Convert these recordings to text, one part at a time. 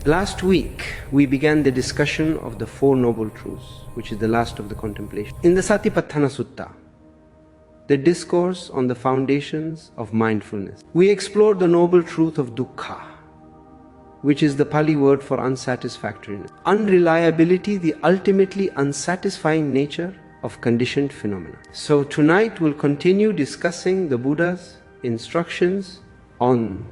Last week, we began the discussion of the Four Noble Truths, which is the last of the contemplation. In the Satipatthana Sutta, the discourse on the foundations of mindfulness, we explored the noble truth of dukkha, which is the Pali word for unsatisfactoriness. Unreliability, the ultimately unsatisfying nature of conditioned phenomena. So tonight we'll continue discussing the Buddha's instructions on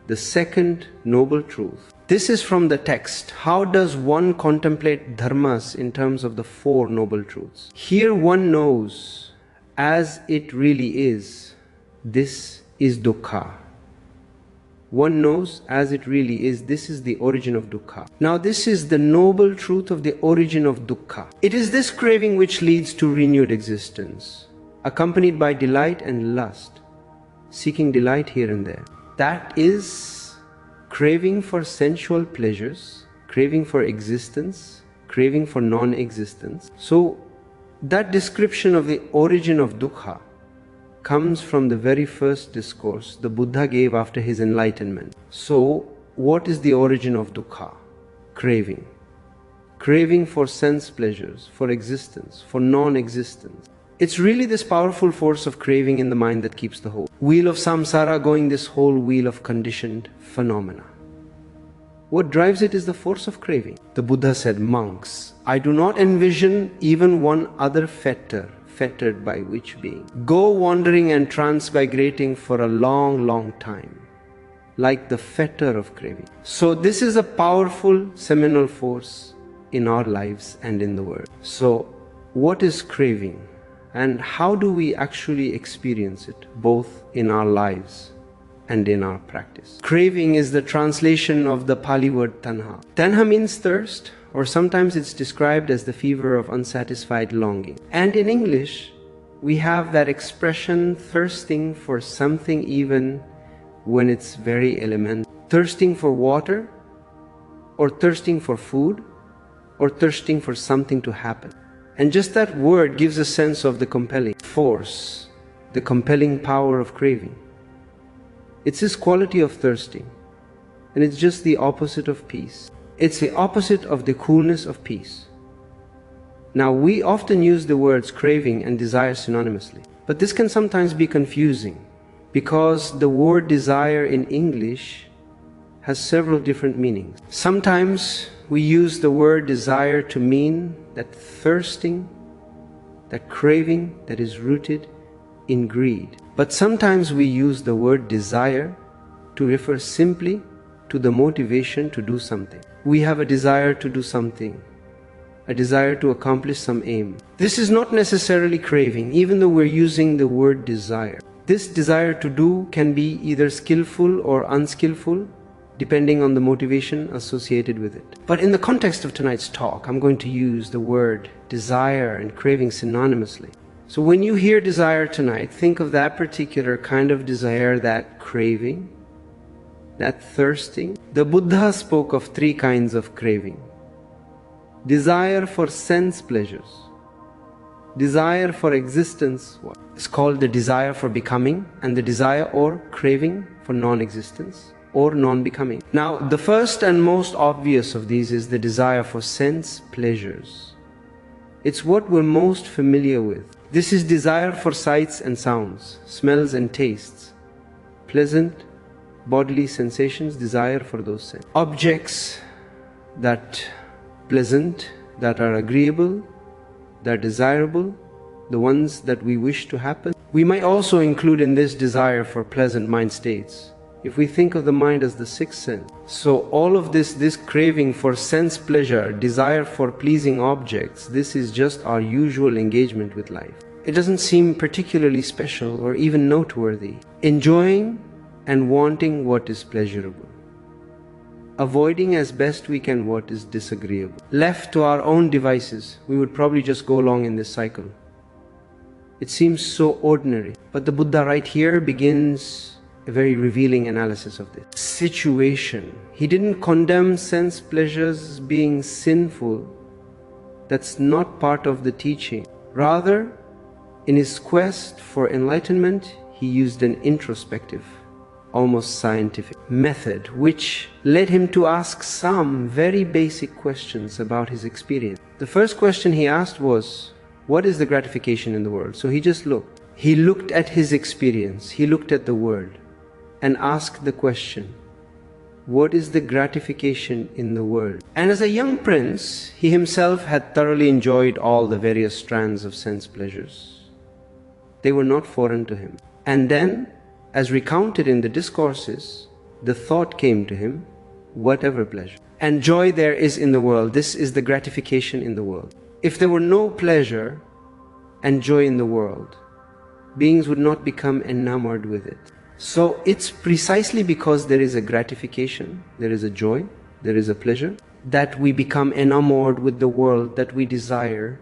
the second noble truth. This is from the text. How does one contemplate dharmas in terms of the Four Noble Truths? Here one knows as it really is, this is dukkha. One knows as it really is, this is the origin of dukkha. Now this is the noble truth of the origin of dukkha. It is this craving which leads to renewed existence, accompanied by delight and lust, seeking delight here and there. That is craving for sensual pleasures, craving for existence, craving for non-existence. So that description of the origin of dukkha comes from the very first discourse the Buddha gave after his enlightenment. So what is the origin of dukkha? Craving. Craving for sense pleasures, for existence, for non-existence. It's really this powerful force of craving in the mind that keeps the whole wheel of samsara going, this whole wheel of conditioned phenomena. What drives it is the force of craving. The Buddha said, monks, I do not envision even one other fettered by which being, go wandering and transmigrating for a long, long time, like the fetter of craving. So this is a powerful seminal force in our lives and in the world. So what is craving? And how do we actually experience it, both in our lives and in our practice? Craving is the translation of the Pali word tanha. Tanha means thirst, or sometimes it's described as the fever of unsatisfied longing. And in English, we have that expression, thirsting for something even when it's very elemental. Thirsting for water, or thirsting for food, or thirsting for something to happen. And just that word gives a sense of the compelling force, the compelling power of craving. It's this quality of thirsting, and it's just the opposite of peace. It's the opposite of the coolness of peace. Now we often use the words craving and desire synonymously, but this can sometimes be confusing because the word desire in English has several different meanings. Sometimes we use the word desire to mean that thirsting, that craving that is rooted in greed. But sometimes we use the word desire to refer simply to the motivation to do something. We have a desire to do something, a desire to accomplish some aim. This is not necessarily craving, even though we're using the word desire. This desire to do can be either skillful or unskillful, depending on the motivation associated with it. But in the context of tonight's talk, I'm going to use the word desire and craving synonymously. So when you hear desire tonight, think of that particular kind of desire, that craving, that thirsting. The Buddha spoke of three kinds of craving. Desire for sense pleasures. Desire for existence is called the desire for becoming, and the desire or craving for non-existence or non-becoming. Now, the first and most obvious of these is the desire for sense pleasures. It's what we're most familiar with. This is desire for sights and sounds, smells and tastes, pleasant bodily sensations, desire for those sense. Objects that pleasant, that are agreeable, that are desirable, the ones that we wish to happen. We might also include in this desire for pleasant mind states, if we think of the mind as the sixth sense. So all of this craving for sense pleasure, desire for pleasing objects, this is just our usual engagement with life. It doesn't seem particularly special or even noteworthy. Enjoying and wanting what is pleasurable. Avoiding as best we can what is disagreeable. Left to our own devices, we would probably just go along in this cycle. It seems so ordinary, but the Buddha right here begins a very revealing analysis of this situation. He didn't condemn sense pleasures as being sinful. That's not part of the teaching. Rather, in his quest for enlightenment, he used an introspective almost scientific method, which led him to ask some very basic questions about his experience. The first question he asked was, what is the gratification in the world? So he just looked. He looked at his experience, he looked at the world and asked the question, what is the gratification in the world? And as a young prince, he himself had thoroughly enjoyed all the various strands of sense pleasures. They were not foreign to him. And then, as recounted in the discourses, the thought came to him, whatever pleasure and joy there is in the world, this is the gratification in the world. If there were no pleasure and joy in the world, beings would not become enamored with it. So it's precisely because there is a gratification, there is a joy, there is a pleasure, that we become enamored with the world, that we desire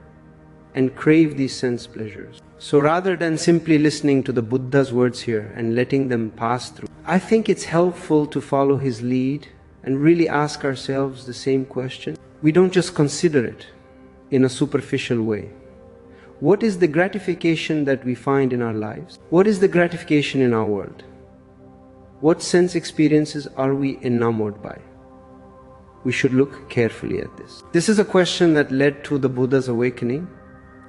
and crave these sense pleasures. So rather than simply listening to the Buddha's words here and letting them pass through, I think it's helpful to follow his lead and really ask ourselves the same question. We don't just consider it in a superficial way. What is the gratification that we find in our lives? What is the gratification in our world? What sense experiences are we enamored by? We should look carefully at this. This is a question that led to the Buddha's awakening,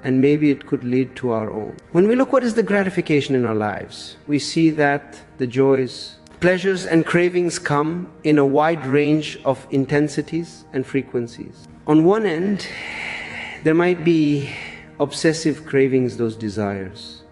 and maybe it could lead to our own. When we look what is the gratification in our lives, we see that the joys, pleasures and cravings come in a wide range of intensities and frequencies. On one end, there might be obsessive cravings, those desires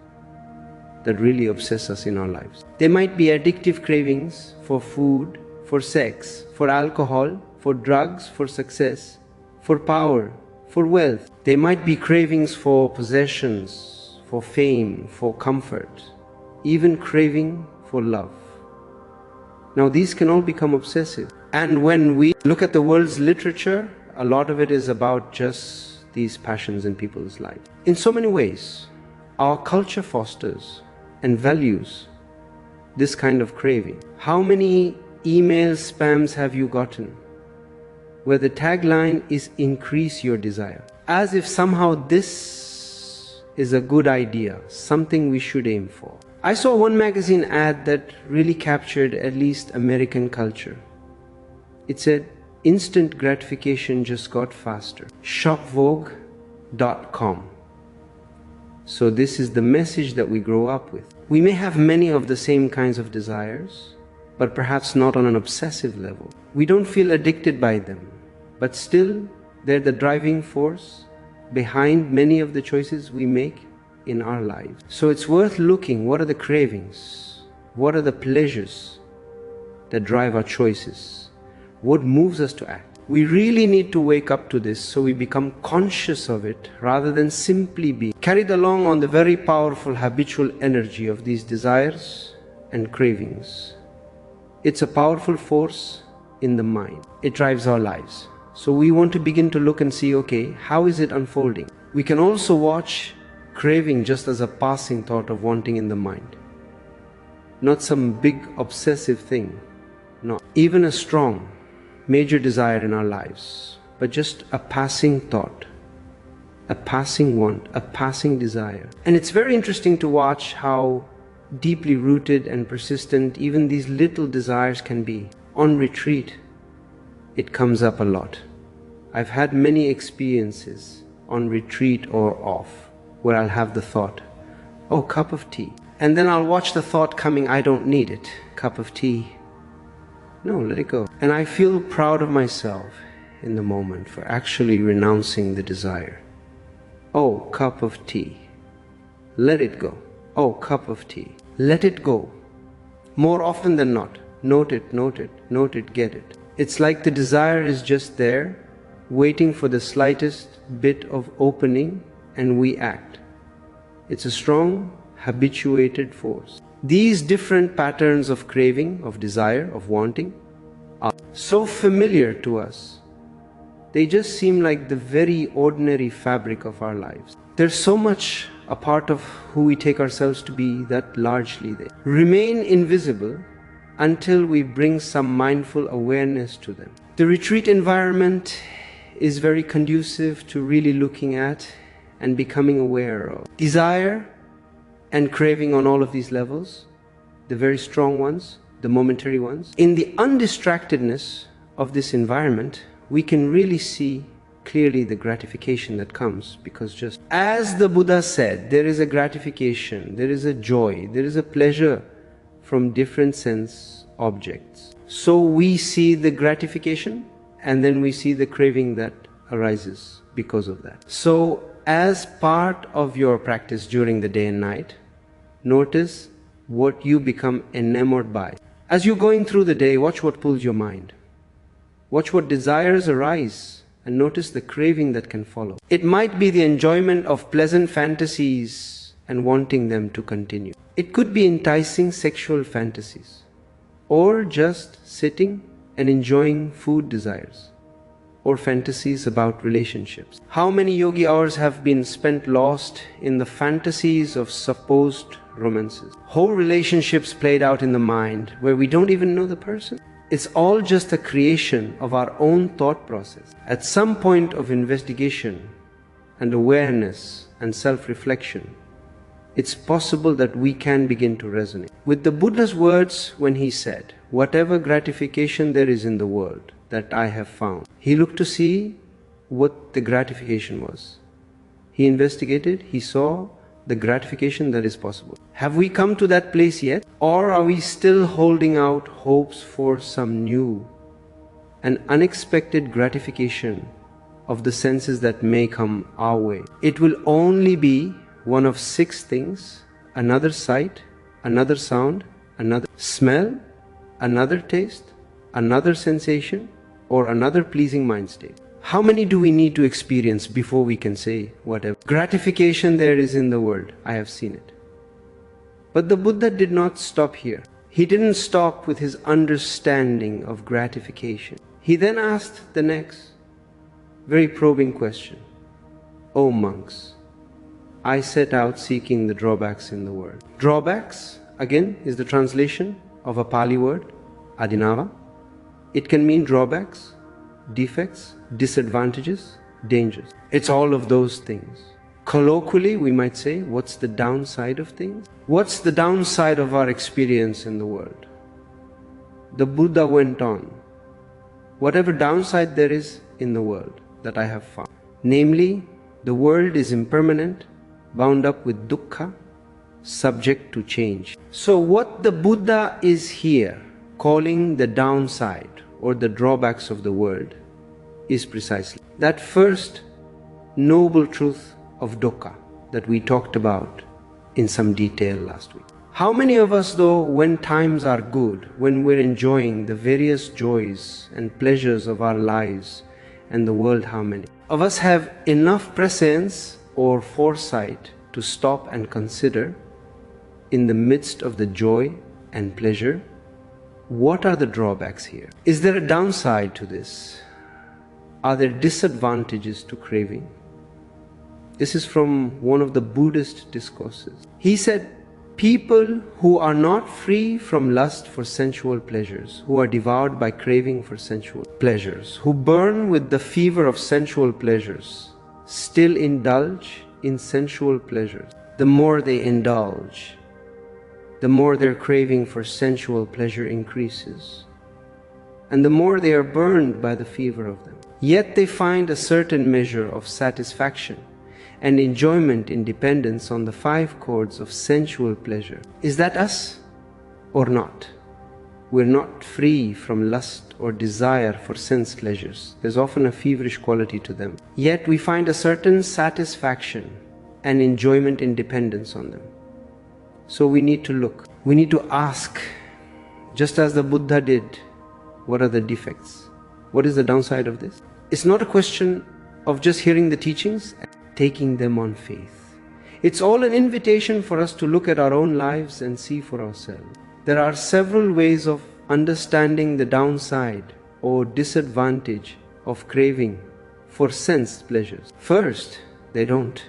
that really obsess us in our lives. There might be addictive cravings for food, for sex, for alcohol, for drugs, for success, for power, for wealth. There might be cravings for possessions, for fame, for comfort, even craving for love. Now these can all become obsessive. And when we look at the world's literature, a lot of it is about just these passions in people's lives. In so many ways, our culture fosters and values this kind of craving. How many email spams have you gotten where the tagline is increase your desire? As if somehow this is a good idea, something we should aim for. I saw one magazine ad that really captured at least American culture. It said, instant gratification just got faster. Shopvogue.com. So this is the message that we grow up with. We may have many of the same kinds of desires, but perhaps not on an obsessive level. We don't feel addicted by them, but still they're the driving force behind many of the choices we make in our lives. So it's worth looking, what are the cravings? What are the pleasures that drive our choices? What moves us to act? We really need to wake up to this so we become conscious of it rather than simply be carried along on the very powerful habitual energy of these desires and cravings. It's a powerful force in the mind. It drives our lives. So we want to begin to look and see, okay, how is it unfolding? We can also watch craving just as a passing thought of wanting in the mind. Not some big obsessive thing. No. Even a strong, major desire in our lives, but just a passing thought, a passing want, a passing desire. And it's very interesting to watch how deeply rooted and persistent even these little desires can be. On retreat, it comes up a lot. I've had many experiences on retreat or off where I'll have the thought, oh, cup of tea. And then I'll watch the thought coming, I don't need it, cup of tea. No, let it go. And I feel proud of myself in the moment for actually renouncing the desire. Oh, cup of tea. Let it go. Oh, cup of tea. Let it go. More often than not. Note it, note it, note it, get it. It's like the desire is just there, waiting for the slightest bit of opening, and we act. It's a strong, habituated force. These different patterns of craving, of desire, of wanting are so familiar to us. They just seem like the very ordinary fabric of our lives. There's so much a part of who we take ourselves to be that largely they remain invisible until we bring some mindful awareness to them. The retreat environment is very conducive to really looking at and becoming aware of desire and craving on all of these levels, the very strong ones, the momentary ones. In the undistractedness of this environment, we can really see clearly the gratification that comes, because just as the Buddha said, there is a gratification, there is a joy, there is a pleasure from different sense objects. So we see the gratification and then we see the craving that arises because of that. So as part of your practice during the day and night, notice what you become enamored by. As you're going through the day, watch what pulls your mind. Watch what desires arise and notice the craving that can follow. It might be the enjoyment of pleasant fantasies and wanting them to continue. It could be enticing sexual fantasies, or just sitting and enjoying food desires, or fantasies about relationships. How many yogi hours have been spent lost in the fantasies of supposed romances? Whole relationships played out in the mind where we don't even know the person. It's all just a creation of our own thought process. At some point of investigation and awareness and self-reflection, it's possible that we can begin to resonate with the Buddha's words when he said, "Whatever gratification there is in the world that I have found." He looked to see what the gratification was. He investigated, he saw the gratification that is possible. Have we come to that place yet? Or are we still holding out hopes for some new and unexpected gratification of the senses that may come our way? It will only be one of 6 things: another sight, another sound, another smell, another taste, another sensation, or another pleasing mind state. How many do we need to experience before we can say whatever gratification there is in the world? I have seen it. But the Buddha did not stop here. He didn't stop with his understanding of gratification. He then asked the next very probing question. "O monks, I set out seeking the drawbacks in the world." Drawbacks, again, is the translation of a Pali word, adinava. It can mean drawbacks, defects, disadvantages, dangers. It's all of those things. Colloquially, we might say, what's the downside of things? What's the downside of our experience in the world? The Buddha went on, whatever downside there is in the world that I have found, namely, the world is impermanent, bound up with dukkha, subject to change. So what the Buddha is here calling the downside or the drawbacks of the world is precisely that first noble truth of dukkha that we talked about in some detail last week. How many of us, though, when times are good, when we're enjoying the various joys and pleasures of our lives and the world, how many of us have enough presence or foresight to stop and consider, in the midst of the joy and pleasure, what are the drawbacks here? Is there a downside to this? Are there disadvantages to craving? This is from one of the Buddhist discourses. He said, people who are not free from lust for sensual pleasures, who are devoured by craving for sensual pleasures, who burn with the fever of sensual pleasures, still indulge in sensual pleasures. The more they indulge, the more their craving for sensual pleasure increases, and the more they are burned by the fever of them. Yet they find a certain measure of satisfaction and enjoyment in dependence on the 5 chords of sensual pleasure. Is that us or not? We're not free from lust or desire for sense pleasures. There's often a feverish quality to them. Yet we find a certain satisfaction and enjoyment in dependence on them. So we need to look. We need to ask, just as the Buddha did, what are the defects? What is the downside of this? It's not a question of just hearing the teachings and taking them on faith. It's all an invitation for us to look at our own lives and see for ourselves. There are several ways of understanding the downside or disadvantage of craving for sense pleasures. First, they don't,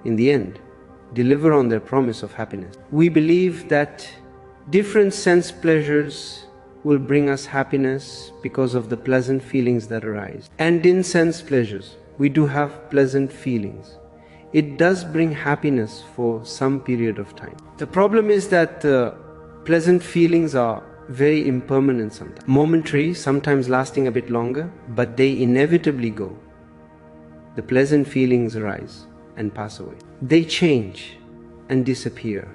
in the end, deliver on their promise of happiness. We believe that different sense pleasures will bring us happiness because of the pleasant feelings that arise. And in sense pleasures, we do have pleasant feelings. It does bring happiness for some period of time. The problem is that pleasant feelings are very impermanent sometimes. Momentary, sometimes lasting a bit longer, but they inevitably go. The pleasant feelings arise and pass away. They change and disappear,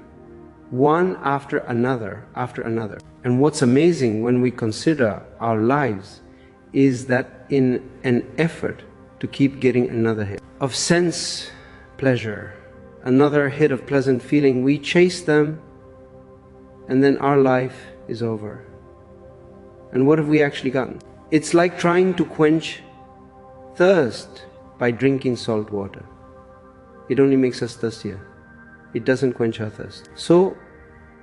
one after another. And what's amazing when we consider our lives is that in an effort to keep getting another hit of sense pleasure, another hit of pleasant feeling, we chase them, and then our life is over. And what have we actually gotten? It's like trying to quench thirst by drinking salt water. It only makes us thirstier. It doesn't quench our thirst. So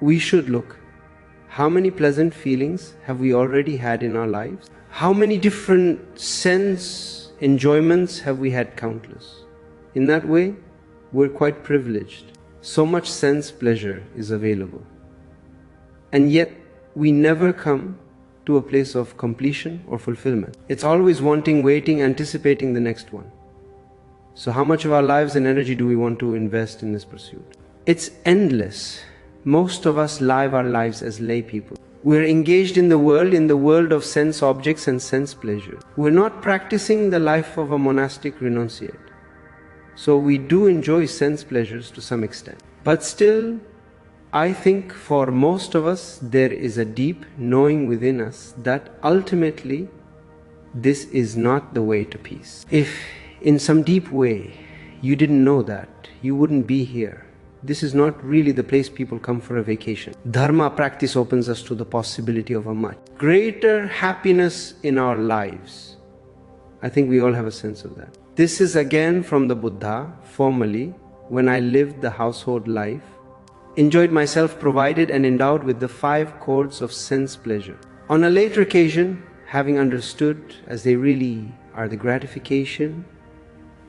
we should look, how many pleasant feelings have we already had in our lives? How many different sense enjoyments have we had? Countless. In that way, we're quite privileged. So much sense pleasure is available. And yet, we never come to a place of completion or fulfillment. It's always wanting, waiting, anticipating the next one. So how much of our lives and energy do we want to invest in this pursuit? It's endless. Most of us live our lives as lay people. We're engaged in the world of sense objects and sense pleasure. We're not practicing the life of a monastic renunciate. So we do enjoy sense pleasures to some extent. But still, I think for most of us, there is a deep knowing within us that ultimately this is not the way to peace. If in some deep way you didn't know that, you wouldn't be here. This is not really the place people come for a vacation. Dharma practice opens us to the possibility of a much greater happiness in our lives. I think we all have a sense of that. This is again from the Buddha, formally, when I lived the household life, enjoyed myself provided and endowed with the 5 chords of sense pleasure. On a later occasion, having understood as they really are the gratification,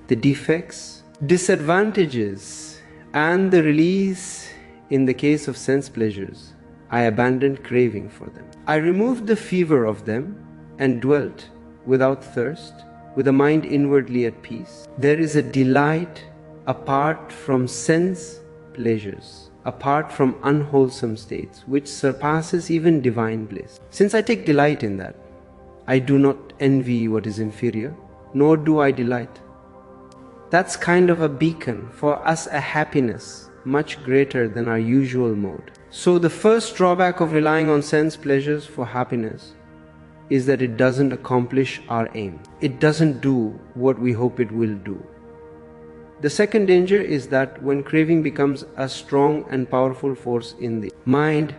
the defects, disadvantages, and the release in the case of sense pleasures, I abandoned craving for them. I removed the fever of them and dwelt without thirst, with a mind inwardly at peace. There is a delight apart from sense pleasures, apart from unwholesome states, which surpasses even divine bliss. Since I take delight in that, I do not envy what is inferior, nor do I delight. That's kind of a beacon for us, a happiness much greater than our usual mode. So the first drawback of relying on sense pleasures for happiness is that it doesn't accomplish our aim. It doesn't do what we hope it will do. The second danger is that when craving becomes a strong and powerful force in the mind,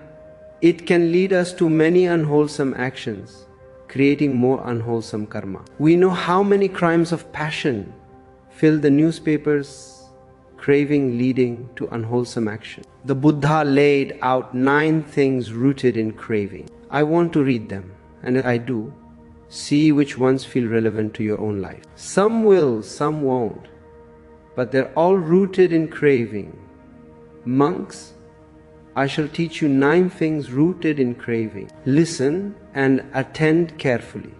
it can lead us to many unwholesome actions, creating more unwholesome karma. We know how many crimes of passion fill the newspapers, craving leading to unwholesome action. The Buddha laid out 9 things rooted in craving. I want to read them, and if I do, see which ones feel relevant to your own life. Some will, some won't, but they're all rooted in craving. Monks, I shall teach you 9 things rooted in craving. Listen and attend carefully.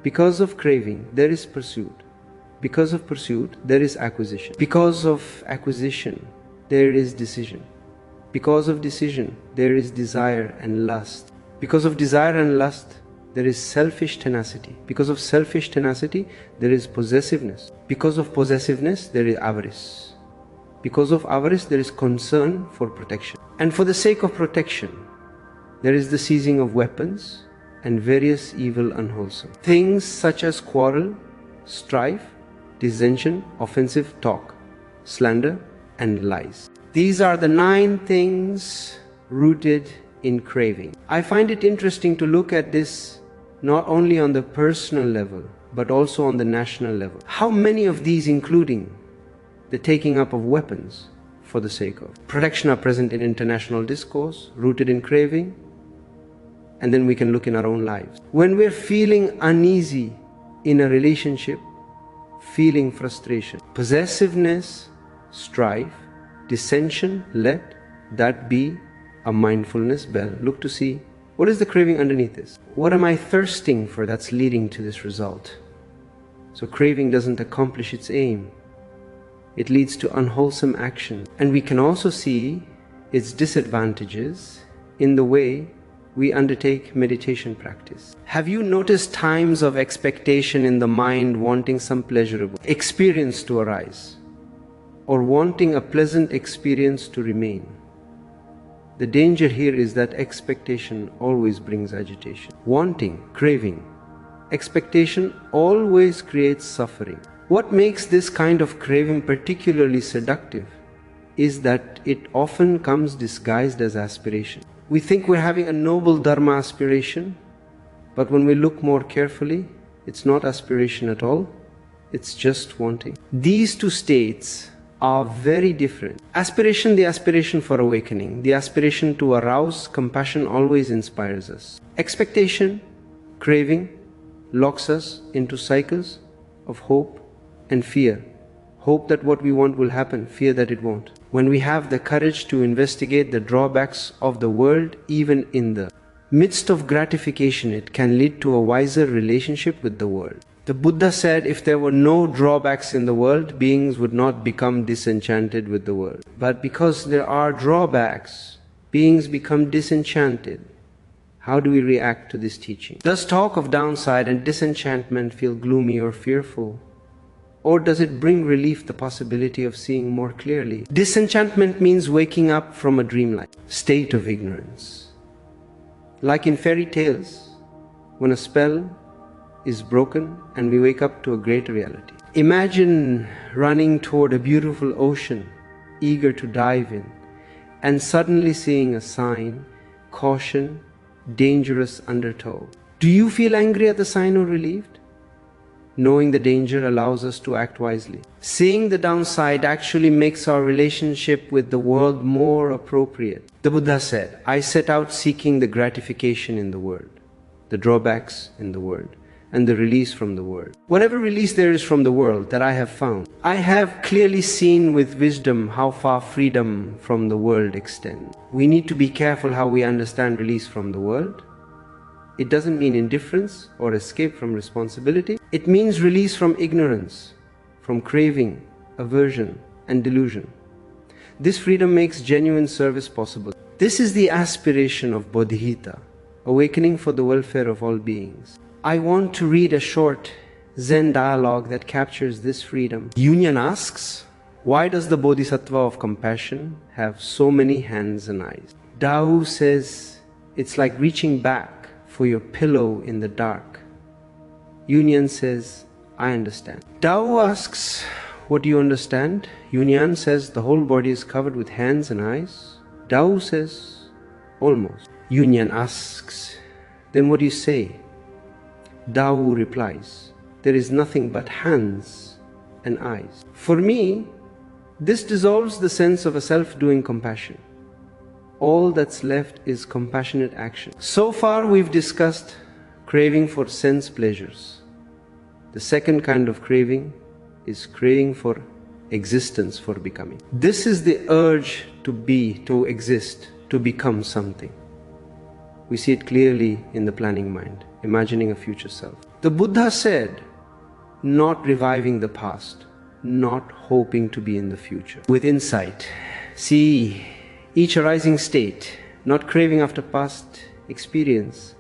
Because of craving, there is pursuit. Because of pursuit, there is acquisition. Because of acquisition, there is decision. Because of decision, there is desire and lust. Because of desire and lust, there is selfish tenacity. Because of selfish tenacity, there is possessiveness. Because of possessiveness, there is avarice. Because of avarice, there is concern for protection. And for the sake of protection, there is the seizing of weapons and various evil unwholesome things such as quarrel, strife, dissension, offensive talk, slander, and lies. These are the 9 things rooted in craving. I find it interesting to look at this not only on the personal level, but also on the national level. How many of these, including the taking up of weapons for the sake of protection, are present in international discourse, rooted in craving? And then we can look in our own lives. When we're feeling uneasy in a relationship, feeling frustration, possessiveness, strife, dissension, let that be a mindfulness bell. Look to see, what is the craving underneath this? What am I thirsting for that's leading to this result? So craving doesn't accomplish its aim. It leads to unwholesome action. And we can also see its disadvantages in the way we undertake meditation practice. Have you noticed times of expectation in the mind, wanting some pleasurable experience to arise, or wanting a pleasant experience to remain? The danger here is that expectation always brings agitation. Wanting, craving, expectation always creates suffering. What makes this kind of craving particularly seductive is that it often comes disguised as aspiration. We think we're having a noble dharma aspiration, but when we look more carefully, it's not aspiration at all, it's just wanting. These two states are very different. Aspiration, the aspiration for awakening, the aspiration to arouse compassion always inspires us. Expectation, craving, locks us into cycles of hope and fear. Hope that what we want will happen, fear that it won't. When we have the courage to investigate the drawbacks of the world, even in the midst of gratification, it can lead to a wiser relationship with the world. The Buddha said if there were no drawbacks in the world, beings would not become disenchanted with the world. But because there are drawbacks, beings become disenchanted. How do we react to this teaching? Does talk of downside and disenchantment feel gloomy or fearful? Or does it bring relief, the possibility of seeing more clearly? Disenchantment means waking up from a dreamlike state of ignorance. Like in fairy tales, when a spell is broken and we wake up to a greater reality. Imagine running toward a beautiful ocean, eager to dive in, and suddenly seeing a sign, caution, dangerous undertow. Do you feel angry at the sign or relieved? Knowing the danger allows us to act wisely. Seeing the downside actually makes our relationship with the world more appropriate. The Buddha said, I set out seeking the gratification in the world, the drawbacks in the world, and the release from the world. Whatever release there is from the world that I have found, I have clearly seen with wisdom how far freedom from the world extends. We need to be careful how we understand release from the world. It doesn't mean indifference or escape from responsibility. It means release from ignorance, from craving, aversion, and delusion. This freedom makes genuine service possible. This is the aspiration of Bodhicitta, awakening for the welfare of all beings. I want to read a short Zen dialogue that captures this freedom. Yunyan asks, why does the Bodhisattva of compassion have so many hands and eyes? Tao says, it's like reaching back for your pillow in the dark. Yunyan says, I understand. Tao asks, what do you understand? Yunyan says, the whole body is covered with hands and eyes. Tao says, almost. Yunyan asks, then what do you say? Tao replies, there is nothing but hands and eyes. For me, this dissolves the sense of a self-doing compassion. All that's left is compassionate action. So far we've discussed craving for sense pleasures. The second kind of craving is craving for existence, for becoming. This is the urge to be, to exist, to become something. We see it clearly in the planning mind, imagining a future self. The Buddha said, not reviving the past, not hoping to be in the future. With insight, see each arising state, not craving after past experience,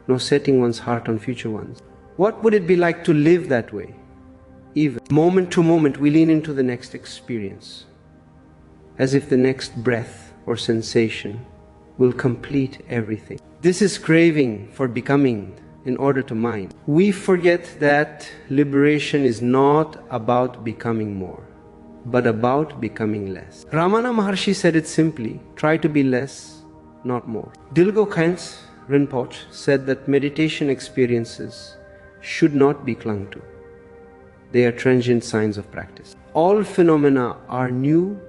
nor setting one's heart on future ones. What would it be like to live that way? Even moment to moment we lean into the next experience, as if the next breath or sensation will complete everything. This is craving for becoming in order to mind. We forget that liberation is not about becoming more, but about becoming less. Ramana Maharshi said it simply, try to be less, not more. Dilgo Khyentse Rinpoche said that meditation experiences should not be clung to. They are transient signs of practice. All phenomena are new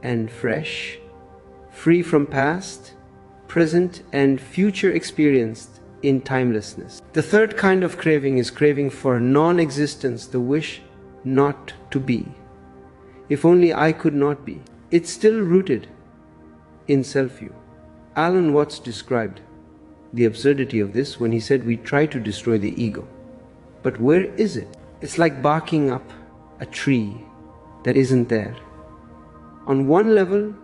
and fresh, free from past, present and future experienced in timelessness. The third kind of craving is craving for non-existence, the wish not to be. If only I could not be. It's still rooted in self-view. Alan Watts described the absurdity of this when he said we try to destroy the ego. But where is it? It's like barking up a tree that isn't there. On one level,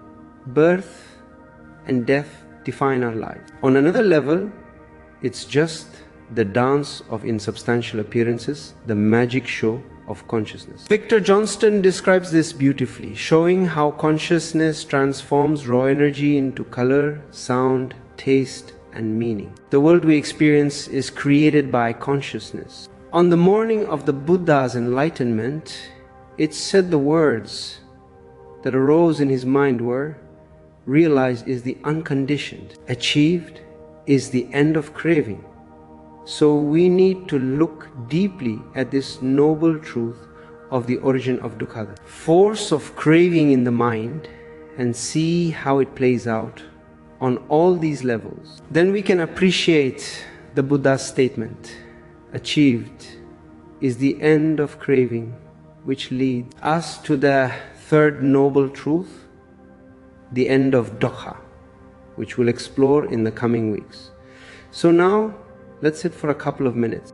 birth and death define our lives. On another level, it's just the dance of insubstantial appearances, the magic show of consciousness. Victor Johnston describes this beautifully, showing how consciousness transforms raw energy into color, sound, taste, and meaning. The world we experience is created by consciousness. On the morning of the Buddha's enlightenment, it said the words that arose in his mind were, realized is the unconditioned, achieved is the end of craving. So we need to look deeply at this noble truth of the origin of dukkha, the force of craving in the mind, and see how it plays out on all these levels. Then we can appreciate the Buddha's statement, achieved is the end of craving, which leads us to the third noble truth, the end of dukkha, which we'll explore in the coming weeks. So now, let's sit for a couple of minutes.